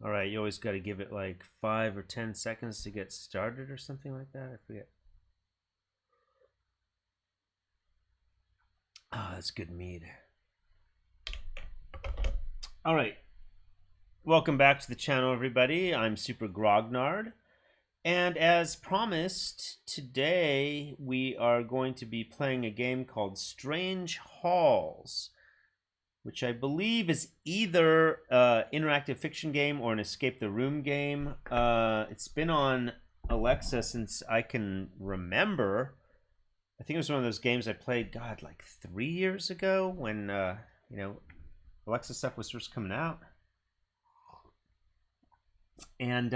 All right, you always got to give it like 5 or 10 seconds to get started or something like that. I forget. Ah, that's good mead. All right. Welcome back to the channel, everybody. I'm Super Grognard. And as promised, today we are going to be playing a game called Strange Halls, which I believe is either an interactive fiction game or an escape the room game. It's been on Alexa since I can remember. I think it was one of those games I played, God, like 3 years ago when, Alexa stuff was first coming out. And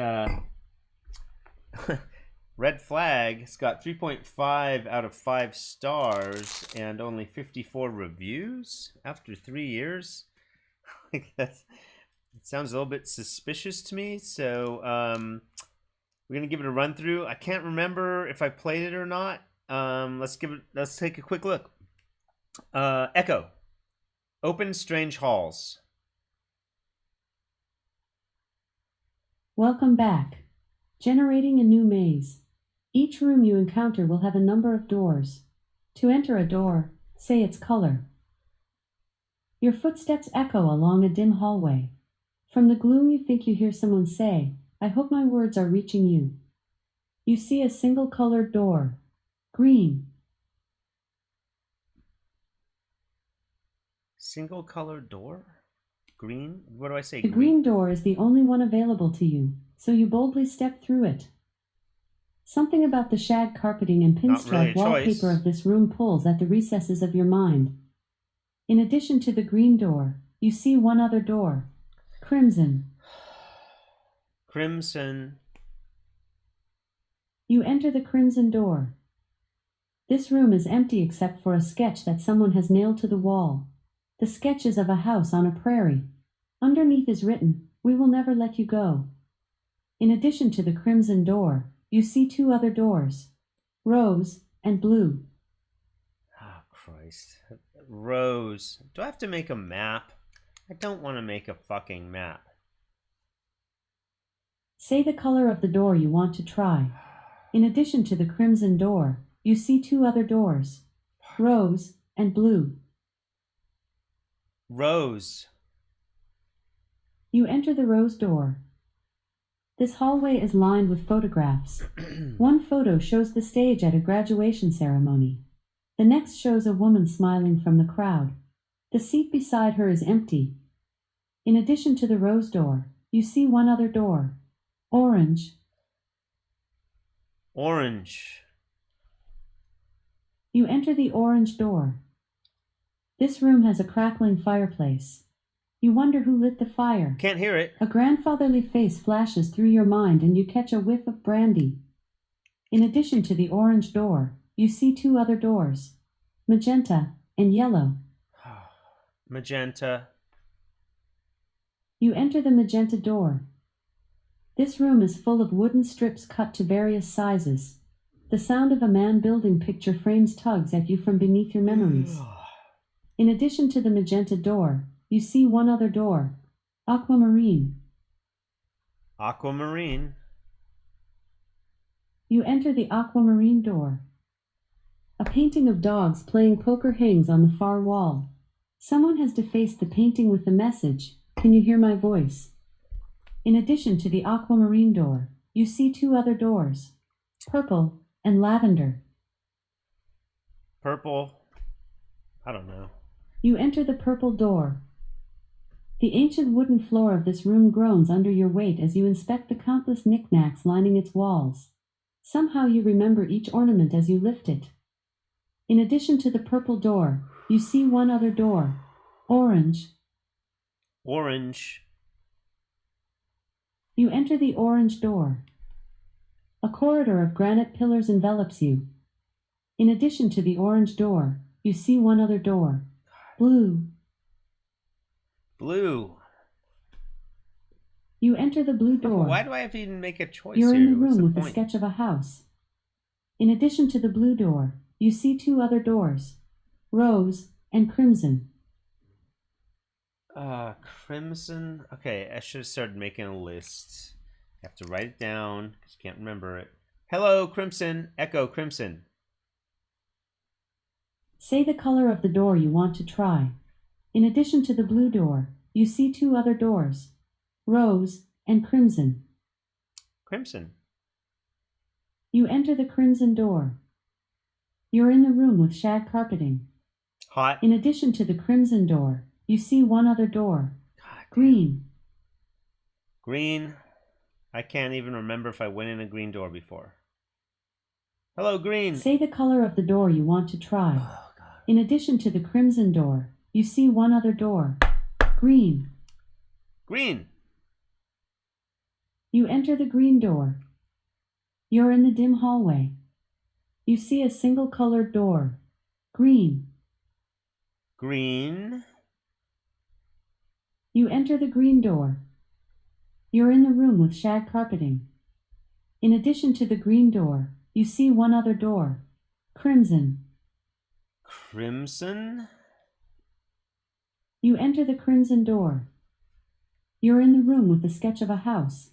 Red Flag, it's got 3.5 out of 5 stars and only 54 reviews after 3 years. Like it sounds a little bit suspicious to me. So we're gonna give it a run through. I can't remember if I played it or not. Let's take a quick look. Echo. Open Strange Halls. Welcome back. Generating a new maze. Each room you encounter will have a number of doors. To enter a door, say its color. Your footsteps echo along a dim hallway. From the gloom you think you hear someone say, "I hope my words are reaching you." You see a single-colored door. Green. Single-colored door? Green? What do I say? The green door is the only one available to you, so you boldly step through it. Something about the shag carpeting and pinstripe wallpaper of this room pulls at the recesses of your mind. In addition to the green door, you see one other door. Crimson. Crimson. You enter the crimson door. This room is empty except for a sketch that someone has nailed to the wall. The sketch is of a house on a prairie. Underneath is written, "We will never let you go." In addition to the crimson door, you see two other doors. Rose and blue. Oh, Christ. Rose. Do I have to make a map? I don't want to make a fucking map. Say the color of the door you want to try. In addition to the crimson door, you see two other doors. Rose and blue. Rose. You enter the rose door. This hallway is lined with photographs. One photo shows the stage at a graduation ceremony. The next shows a woman smiling from the crowd. The seat beside her is empty. In addition to the rose door, you see one other door. Orange. Orange. You enter the orange door. This room has a crackling fireplace. You wonder who lit the fire. Can't hear it. A grandfatherly face flashes through your mind and you catch a whiff of brandy. In addition to the orange door, you see two other doors. Magenta and yellow. Magenta. You enter the magenta door. This room is full of wooden strips cut to various sizes. The sound of a man building picture frames tugs at you from beneath your memories. In addition to the magenta door, you see one other door. Aquamarine. Aquamarine. You enter the aquamarine door. A painting of dogs playing poker hangs on the far wall. Someone has defaced the painting with the message, "Can you hear my voice?" In addition to the aquamarine door, you see two other doors. Purple and lavender. Purple. I don't know. You enter the purple door. The ancient wooden floor of this room groans under your weight as you inspect the countless knickknacks lining its walls. Somehow you remember each ornament as you lift it. In addition to the purple door, you see one other door. Orange. Orange. You enter the orange door. A corridor of granite pillars envelops you. In addition to the orange door, you see one other door. Blue. Blue. You enter the blue door. Why do I have to even make a choice You're here? in the What's room the with point? the sketch of a house. In addition to the blue door, you see two other doors. Rose and crimson. Crimson. Okay, I should have started making a list. I have to write it down because you can't remember it. Hello, Crimson. Echo, Crimson. Say the color of the door you want to try. In addition to the blue door, you see two other doors, rose and crimson. Crimson. You enter the crimson door. You're in the room with shag carpeting. Hot. In addition to the crimson door, you see one other door, God, green. Green. I can't even remember if I went in a green door before. Hello, green. Say the color of the door you want to try. Oh, God. In addition to the crimson door, you see one other door, green. Green. You enter the green door. You're in the dim hallway. You see a single colored door, green. Green. You enter the green door. You're in the room with shag carpeting. In addition to the green door, you see one other door, crimson. Crimson. You enter the crimson door. You're in the room with the sketch of a house.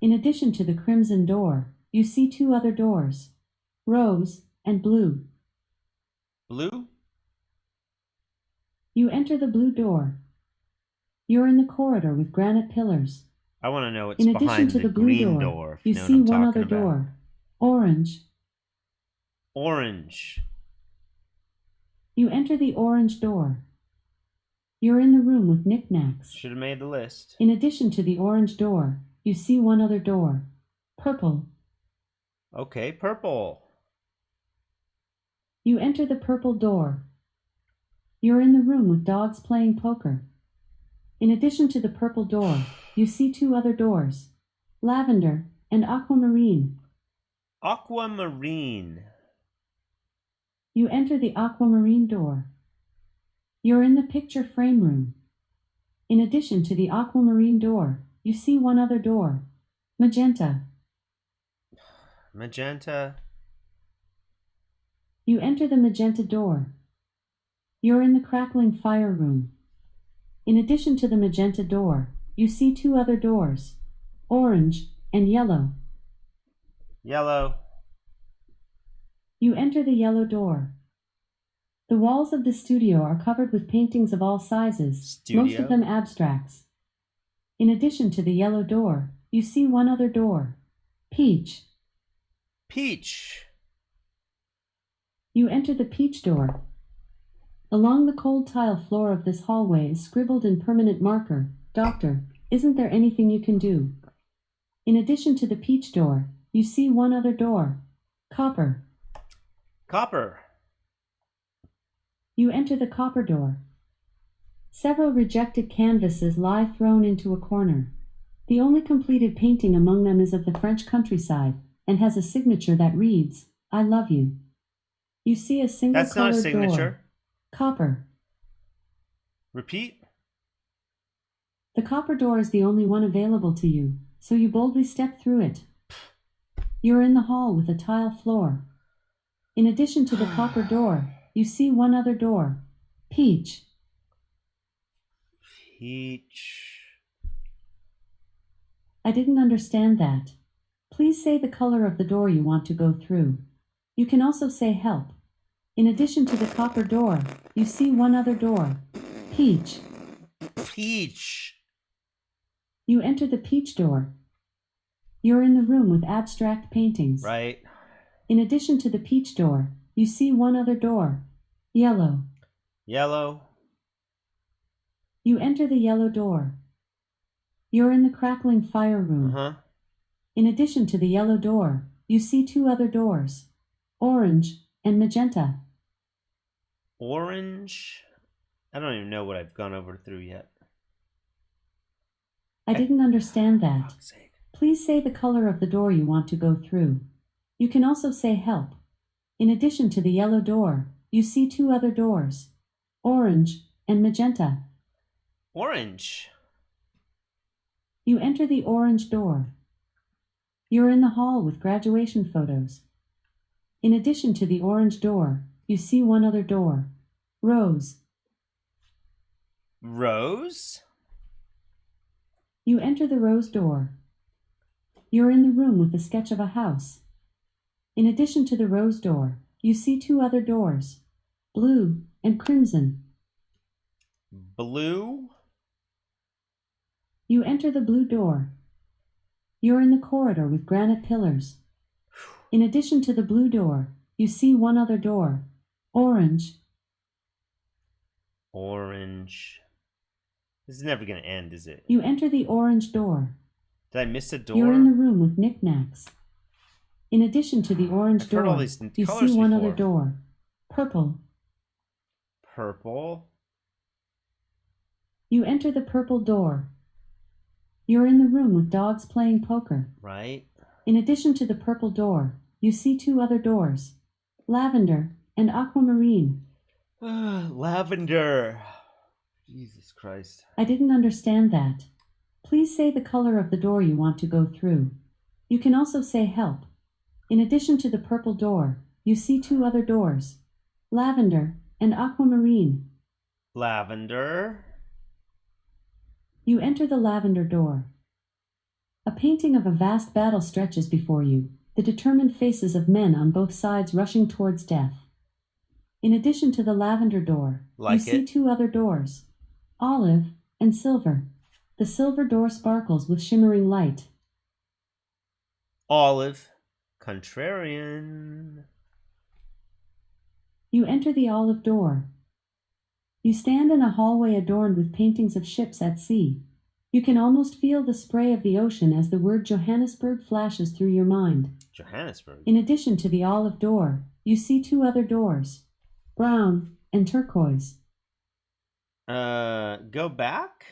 In addition to the crimson door, you see two other doors, rose and blue. Blue. You enter the blue door. You're in the corridor with granite pillars. I want to know what's In addition behind to the the blue green door, door. you know what see I'm one talking other about. door, orange. Orange. You enter the orange door. You're in the room with knickknacks. Should have made the list. In addition to the orange door, you see one other door, purple. Okay, purple. You enter the purple door. You're in the room with dogs playing poker. In addition to the purple door, you see two other doors, lavender and aquamarine. Aquamarine. You enter the aquamarine door. You're in the picture frame room. In addition to the aquamarine door, you see one other door, magenta. Magenta. You enter the magenta door. You're in the crackling fire room. In addition to the magenta door, you see two other doors, orange and yellow. Yellow. You enter the yellow door. The walls of the studio are covered with paintings of all sizes, most of them abstracts. In addition to the yellow door, you see one other door, peach. Peach. You enter the peach door. Along the cold tile floor of this hallway is scribbled in permanent marker, Doctor, isn't there anything you can do? In addition to the peach door, you see one other door, copper. Copper. You enter the copper door. Several rejected canvases lie thrown into a corner. The only completed painting among them is of the French countryside, and has a signature that reads, I love you. You see a single That's not a colored signature. door, copper. Repeat. The copper door is the only one available to you, so you boldly step through it. You're in the hall with a tile floor. In addition to the copper door, you see one other door, peach. Peach. I didn't understand that. Please say the color of the door you want to go through. You can also say help. In addition to the copper door, you see one other door, peach. Peach. You enter the peach door. You're in the room with abstract paintings. Right. In addition to the peach door, you see one other door, yellow. Yellow. You enter the yellow door. You're in the crackling fire room. In addition to the yellow door, you see two other doors, orange and magenta. Orange. I don't even know what I've gone over through yet. I didn't understand For that. fuck's sake. Please say the color of the door you want to go through. You can also say help. In addition to the yellow door, you see two other doors, orange and magenta. Orange. You enter the orange door. You're in the hall with graduation photos. In addition to the orange door, you see one other door, rose. Rose. You enter the rose door. You're in the room with the sketch of a house. In addition to the rose door, you see two other doors, blue and crimson. Blue. You enter the blue door. You're in the corridor with granite pillars. In addition to the blue door, you see one other door, orange. Orange. This is never going to end, is it? You enter the orange door. Did I miss a door? You're in the room with knickknacks. In addition to the orange I've door, heard all these you colors see one before. other door, purple. Purple. You enter the purple door. You're in the room with dogs playing poker. Right. In addition to the purple door, you see two other doors, lavender and aquamarine. Lavender. Jesus Christ. I didn't understand that. Please say the color of the door you want to go through. You can also say help. In addition to the purple door, you see two other doors, lavender and aquamarine. Lavender. You enter the lavender door. A painting of a vast battle stretches before you, the determined faces of men on both sides rushing towards death. In addition to the lavender door, you see two other doors, olive and silver. The silver door sparkles with shimmering light. Olive. Contrarian. You enter the olive door. You stand in a hallway adorned with paintings of ships at sea. You can almost feel the spray of the ocean as the word Johannesburg flashes through your mind. Johannesburg. In addition to the olive door, you see two other doors, brown and turquoise. Go back?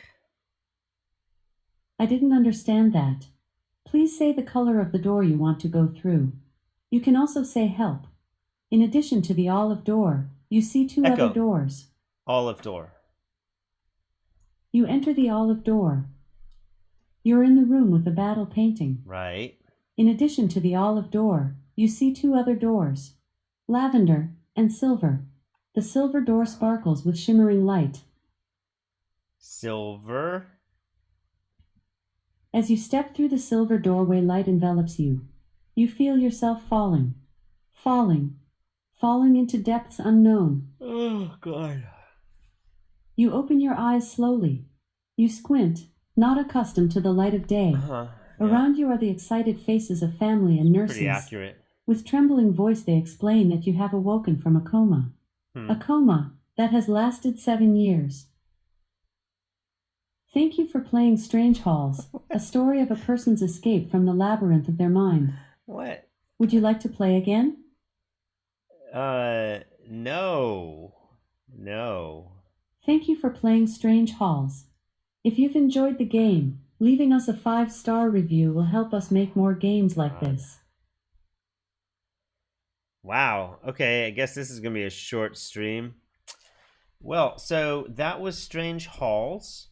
I didn't understand that. Please say the color of the door you want to go through. You can also say help. In addition to the olive door, you see two other doors. Olive door. You enter the olive door. You're in the room with the battle painting. Right. In addition to the olive door, you see two other doors, lavender and silver. The silver door sparkles with shimmering light. Silver. As you step through the silver doorway, light envelops you. You feel yourself falling, falling, falling into depths unknown. Oh, God. You open your eyes slowly. You squint, not accustomed to the light of day. Around you are the excited faces of family and nurses. Pretty accurate. With trembling voice they explain that you have awoken from a coma. A coma that has lasted 7 years. Thank you for playing Strange Halls, a story of a person's escape from the labyrinth of their mind. What? Would you like to play again? No. No. Thank you for playing Strange Halls. If you've enjoyed the game, leaving us a 5-star review will help us make more games like this. Wow. Okay, I guess this is going to be a short stream. Well, so that was Strange Halls.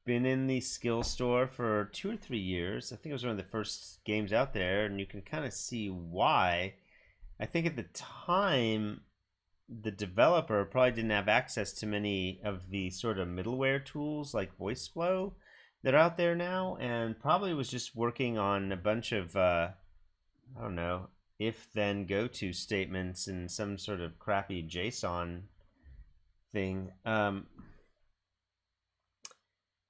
Been in the skill store for 2 or 3 years. I think it was one of the first games out there, and you can kind of see why. I think at the time, the developer probably didn't have access to many of the sort of middleware tools like VoiceFlow that are out there now, and probably was just working on a bunch of, I don't know, if then go to statements in some sort of crappy JSON thing.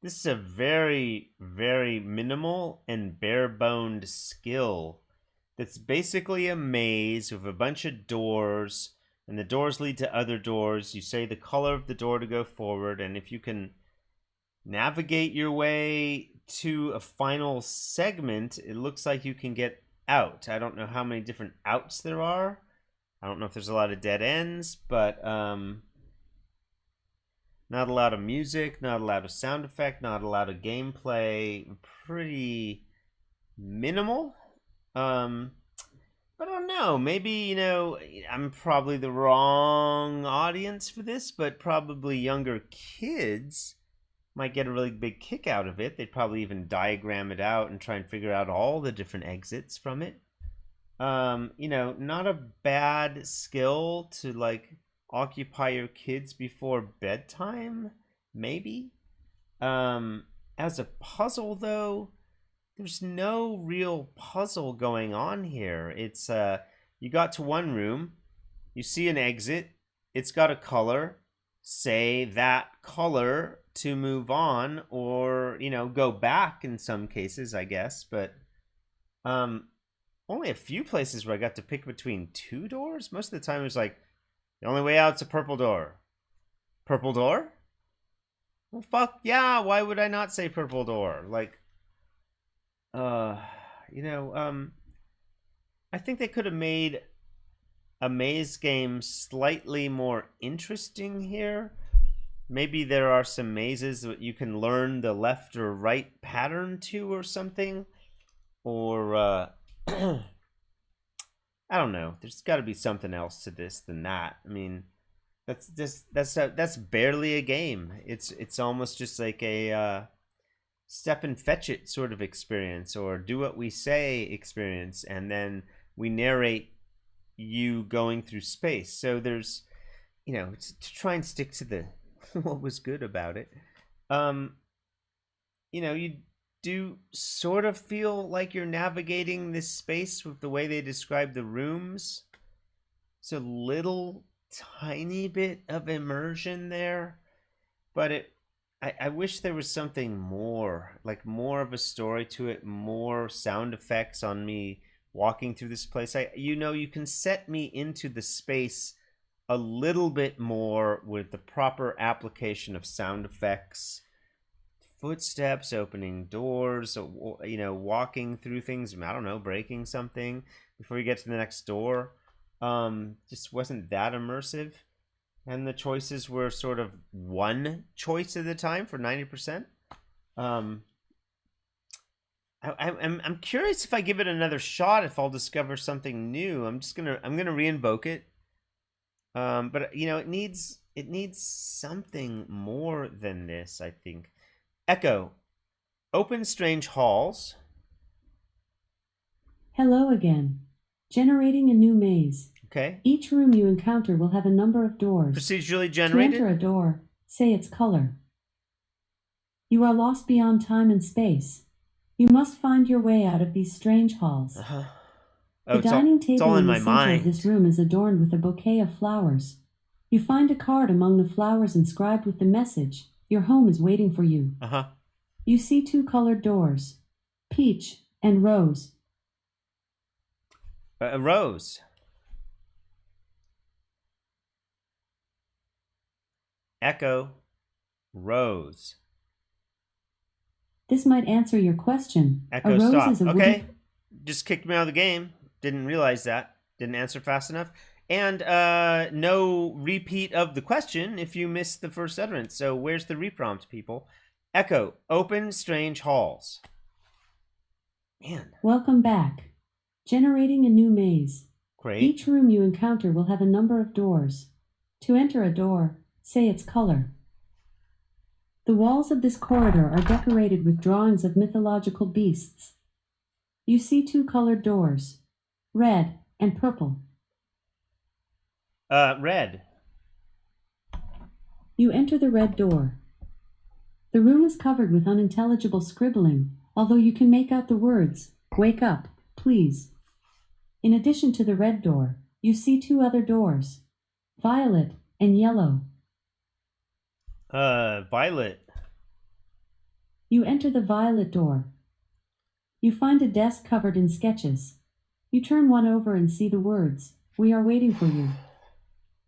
This is a very, very minimal and bare-boned skill that's basically a maze with a bunch of doors, and the doors lead to other doors. You say the color of the door to go forward, and if you can navigate your way to a final segment, it looks like you can get out. I don't know how many different outs there are. I don't know if there's a lot of dead ends, but not a lot of music, not a lot of sound effect, not a lot of gameplay. Pretty minimal. But I don't know. Maybe, you know, I'm probably the wrong audience for this, but probably younger kids might get a really big kick out of it. They'd probably even diagram it out and try and figure out all the different exits from it. You know, not a bad skill to, like, occupy your kids before bedtime, maybe. As a puzzle though, there's no real puzzle going on here. It's you got to one room, you see an exit, it's got a color, say that color to move on, or go back in some cases, I guess. But only a few places where I got to pick between two doors. Most of the time it was like, the only way out's a purple door. Purple door? Well, fuck yeah, why would I not say purple door? Like, you know, I think they could have made a maze game slightly more interesting here. Maybe there are some mazes that you can learn the left or right pattern to or something. Or, I don't know. There's got to be something else to this than that. I mean, that's barely a game. It's almost just like a step and fetch it sort of experience, or do what we say experience, and then we narrate you going through space. So there's, to try and stick to the what was good about it. You do sort of feel like you're navigating this space with the way they describe the rooms. It's a little tiny bit of immersion there, but I wish there was something more, like more of a story to it, more sound effects on me walking through this place. You can set me into the space a little bit more with the proper application of sound effects, footsteps, opening doors, walking through things, I don't know, breaking something before you get to the next door. Just wasn't that immersive. And the choices were sort of one choice at a time for 90%. I'm curious if I give it another shot, if I'll discover something new. I'm gonna re-invoke it. But it needs something more than this, I think. Echo, open strange halls. Hello again. Generating a new maze. Okay. Each room you encounter will have a number of doors. Procedurally generated. To enter a door, say its color. You are lost beyond time and space. You must find your way out of these strange halls. Oh, The dining table in the center mind. of this room is adorned with a bouquet of flowers. You find a card among the flowers inscribed with the message, "Your home is waiting for you." You see two colored doors, peach and rose. A rose. Echo, rose. This might answer your question. Echo, a rose stop. is a Okay, just kicked me out of the game. Didn't realize that. Didn't answer fast enough. And no repeat of the question if you missed the first utterance. So where's the reprompt, people? Echo, open strange halls. Man. Welcome back. Generating a new maze. Great. Each room you encounter will have a number of doors. To enter a door, say its color. The walls of this corridor are decorated with drawings of mythological beasts. You see two colored doors, red and purple. Red. You enter the red door. The room is covered with unintelligible scribbling, although you can make out the words, "Wake up, please." In addition to the red door, you see two other doors, violet and yellow. Violet. You enter the violet door. You find a desk covered in sketches. You turn one over and see the words, "We are waiting for you."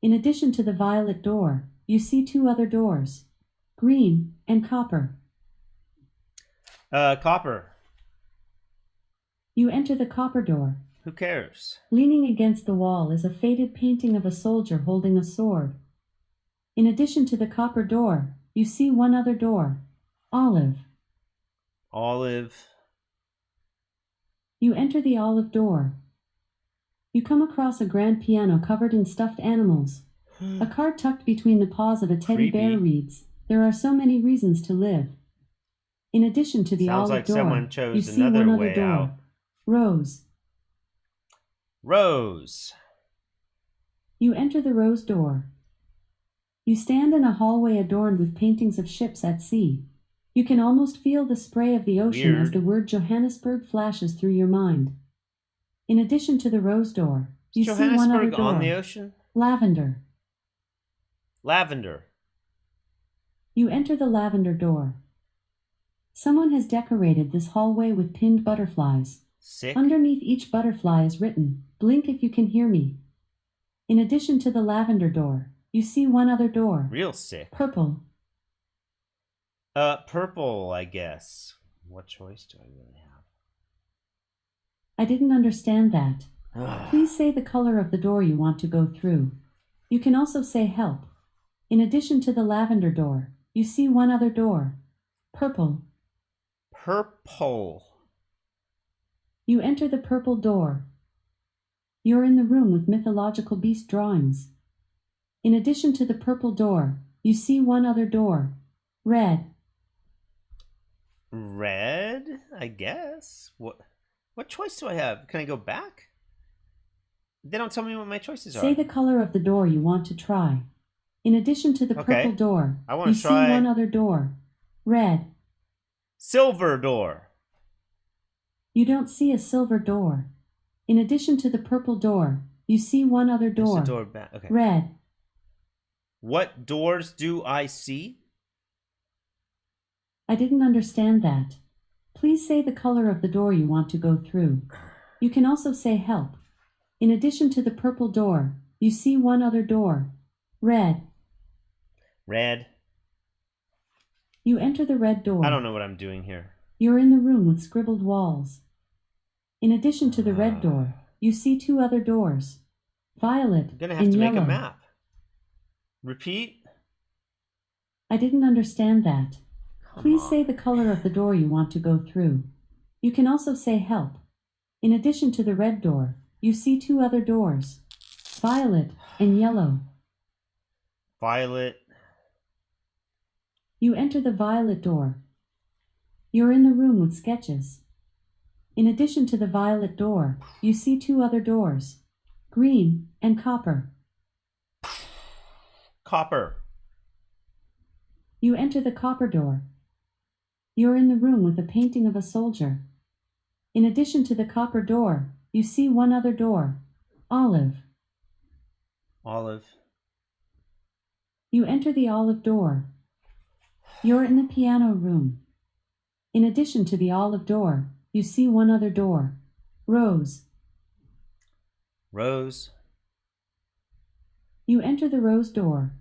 In addition to the violet door, you see two other doors, green and copper. Copper. You enter the copper door. Who cares? Leaning against the wall is a faded painting of a soldier holding a sword. In addition to the copper door, you see one other door, olive. Olive. You enter the olive door. You come across a grand piano covered in stuffed animals. A card tucked between the paws of a teddy bear reads, "There are so many reasons to live." In addition to the Sounds olive like door, someone chose you see another one other way door, out. rose. Rose. You enter the rose door. You stand in a hallway adorned with paintings of ships at sea. You can almost feel the spray of the ocean as the Weird. word Johannesburg flashes through your mind. In addition to the rose door, Is you see one other Johannesburg on the door. ocean? Lavender. Lavender. You enter the lavender door. Someone has decorated this hallway with pinned butterflies. Sick. Underneath each butterfly is written, "Blink if you can hear me." In addition to the lavender door, you see one other door. Real sick. Purple. Purple, I guess. What choice do I really I didn't understand that. have? Please say the color of the door you want to go through. You can also say help. In addition to the lavender door, you see one other door. Purple. Purple. You enter the purple door. You're in the room with mythological beast drawings. In addition to the purple door, you see one other door. Red. Red, I guess. What choice do I have? Can I go back? They don't tell me what my choices Say are. the color of the door you want to try. In addition to the purple Okay. door, I want you to see try one other door. Red. silver door. You don't see a silver door. In addition to the purple door, you see one other There's door. the door back. Okay. Red. What doors do I see? I didn't understand that. Please say the color of the door you want to go through. You can also say help. In addition to the purple door, you see one other door. Red. Red. You enter the red door. I don't know what I'm doing here. You're in the room with scribbled walls. In addition to the red door, you see two other doors. Violet I'm gonna have and to yellow. make a map. Repeat. I didn't understand that. Please Come say on. the color of the door you want to go through. You can also say help. In addition to the red door, you see two other doors. Violet and yellow. Violet. You enter the violet door. You're in the room with sketches. In addition to the violet door, you see two other doors. Green and copper. Copper. You enter the copper door. You're in the room with a painting of a soldier. In addition to the copper door, you see one other door. Olive. Olive. You enter the olive door. You're in the piano room. In addition to the olive door, you see one other door. Rose. Rose. You enter the rose door.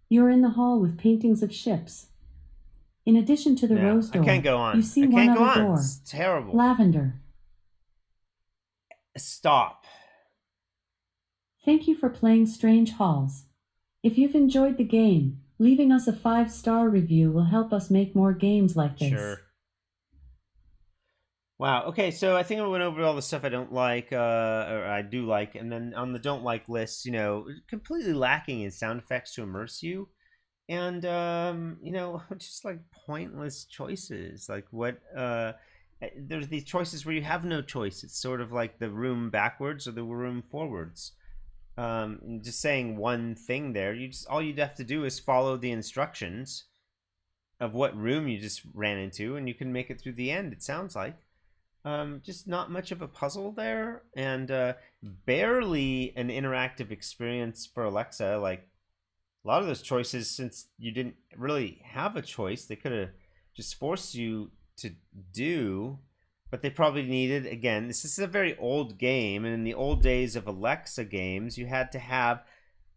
You're in the hall with paintings of ships. In addition to the No, rose door, I can't go on. you see I one can't go other on. door. It's terrible. Lavender. Stop. Thank you for playing Strange Halls. If you've enjoyed the game, leaving us a 5-star review will help us make more games like this. Sure. Wow. Okay, so I think I went over all the stuff I don't like, or I do like, and then on the don't like list, completely lacking in sound effects to immerse you, and just like pointless choices. Like there's these choices where you have no choice. It's sort of like the room backwards or the room forwards. Just saying one thing there, all you'd have to do is follow the instructions of what room you just ran into, and you can make it through the end. It sounds like. Just not much of a puzzle there, and barely an interactive experience for Alexa. Like a lot of those choices, since you didn't really have a choice, they could have just forced you to do, but they probably needed, again, this is a very old game, and in the old days of Alexa games, you had to have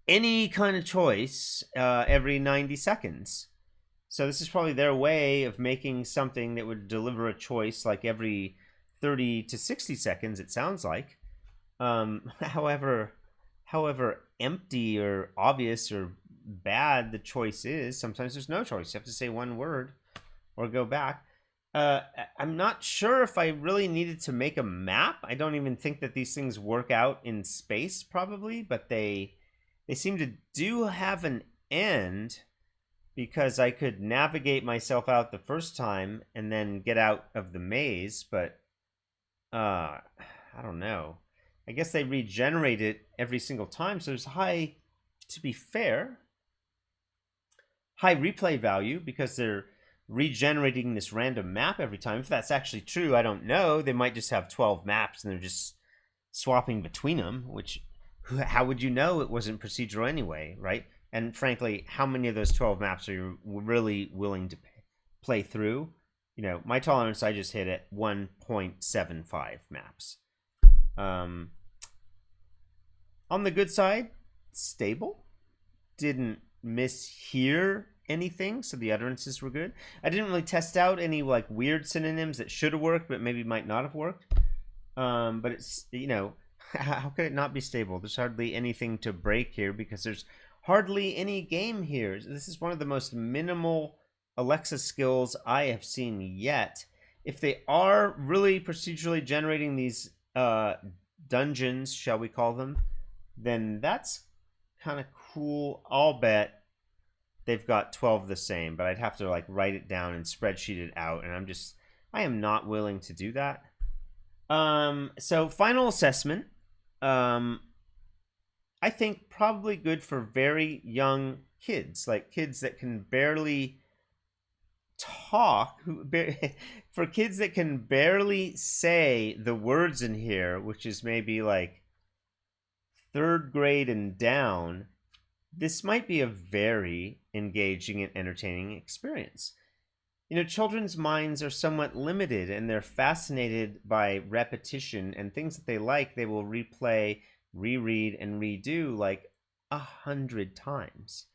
any kind of choice every 90 seconds. So this is probably their way of making something that would deliver a choice like every 30 to 60 seconds, it sounds like. However empty or obvious or bad the choice is, sometimes there's no choice. You have to say one word or go back. I'm not sure if I really needed to make a map. I don't even think that these things work out in space, probably, but they seem to do have an end, because I could navigate myself out the first time and then get out of the maze, but I don't know. I guess they regenerate it every single time, so there's to be fair, high replay value because they're regenerating this random map every time. If that's actually true, I don't know. They might just have 12 maps and they're just swapping between them, which how would you know it wasn't procedural anyway, right? And frankly, how many of those 12 maps are you really willing to play through? You know, my tolerance I just hit at 1.75 maps. On the good side, stable. Didn't mishear anything, so the utterances were good. I didn't really test out any like weird synonyms that should have worked, but maybe might not have worked. But it's, you know, how could it not be stable? There's hardly anything to break here because there's hardly any game here. This is one of the most minimal Alexa skills I have seen yet. If they are really procedurally generating these dungeons, shall we call them, then that's kind of cool. I'll bet they've got 12 the same, but I'd have to like write it down and spreadsheet it out, and I am not willing to do that. So final assessment. I think probably good for very young kids, like kids that can barely talk, for kids that can barely say the words in here, which is maybe like 3rd grade and down. This might be a very engaging and entertaining experience. You know, children's minds are somewhat limited and they're fascinated by repetition, and things that they like, they will replay, reread, and redo like 100 times.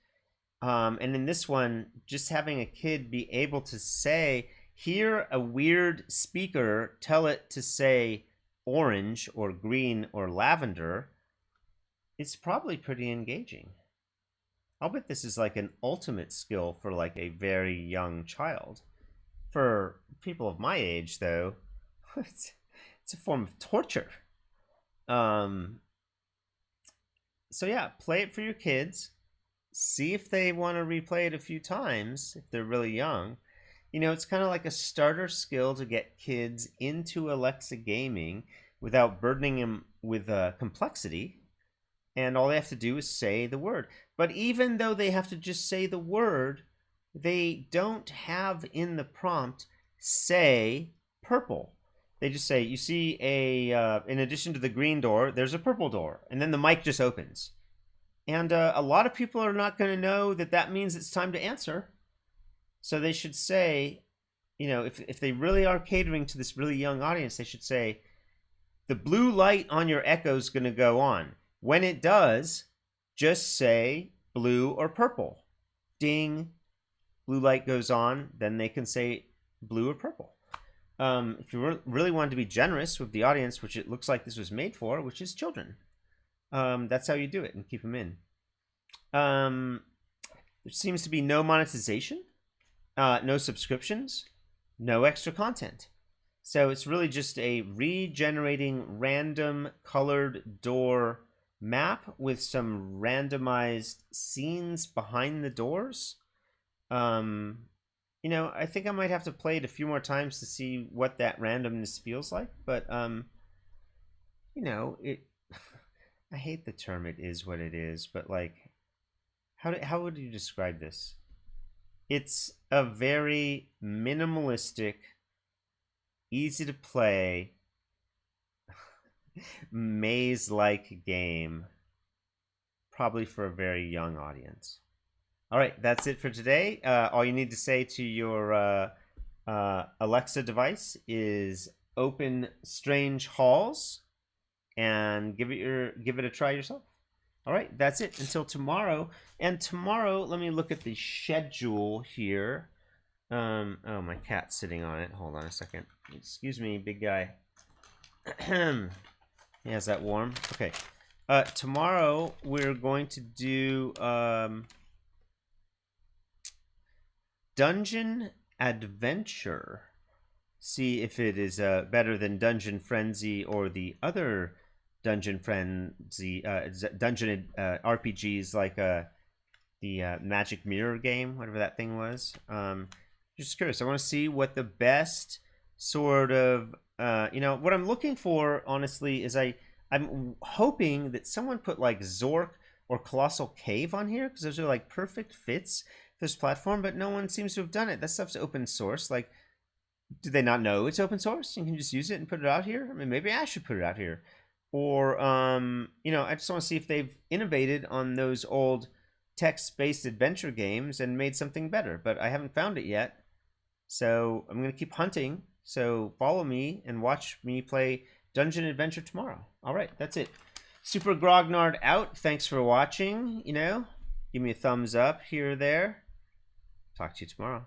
And in this one, just having a kid be able to say, hear a weird speaker tell it to say orange or green or lavender, it's probably pretty engaging. I'll bet this is like an ultimate skill for like a very young child. For people of my age, though, it's a form of torture. So yeah, play it for your kids. See if they want to replay it a few times if they're really young. You know, it's kind of like a starter skill to get kids into Alexa gaming without burdening them with complexity. And all they have to do is say the word. But even though they have to just say the word, they don't have in the prompt say purple. They just say, you see in addition to the green door, there's a purple door. And then the mic just opens. And a lot of people are not going to know that that means it's time to answer. So they should say, you know, if they really are catering to this really young audience, they should say, the blue light on your Echo is going to go on. When it does, just say blue or purple. Ding. Blue light goes on, then they can say blue or purple. If you really wanted to be generous with the audience, which it looks like this was made for, which is children, that's how you do it and keep them in. There seems to be no monetization, no subscriptions, no extra content. So it's really just a regenerating random colored door map with some randomized scenes behind the doors. You know, I think I might have to play it a few more times to see what that randomness feels like, but you know, I hate the term "it is what it is," but like, how would you describe this? It's a very minimalistic, easy to play maze-like game, probably for a very young audience. All right, that's it for today. All you need to say to your Alexa device is "open strange halls" and give it a try yourself. All right, that's it until tomorrow. And tomorrow, let me look at the schedule here. Oh, my cat's sitting on it. Hold on a second. Excuse me, big guy. Yeah, is that warm? Okay. Tomorrow we're going to do Dungeon Adventure. See if it is better than Dungeon Frenzy or the other Dungeon Frenzy dungeon RPGs like the Magic Mirror game, whatever that thing was. Just curious. I want to see what the best sort of you know, what I'm looking for, honestly, is I'm hoping that someone put like Zork or Colossal Cave on here, because those are like perfect fits this platform, but no one seems to have done it. That stuff's open source. Like, do they not know it's open source? You can just use it and put it out here. I mean, maybe I should put it out here. Or, you know, I just want to see if they've innovated on those old text-based adventure games and made something better. But I haven't found it yet. So I'm going to keep hunting. So follow me and watch me play Dungeon Adventure tomorrow. All right, that's it. Super Grognard out. Thanks for watching. You know, give me a thumbs up here or there. Talk to you tomorrow.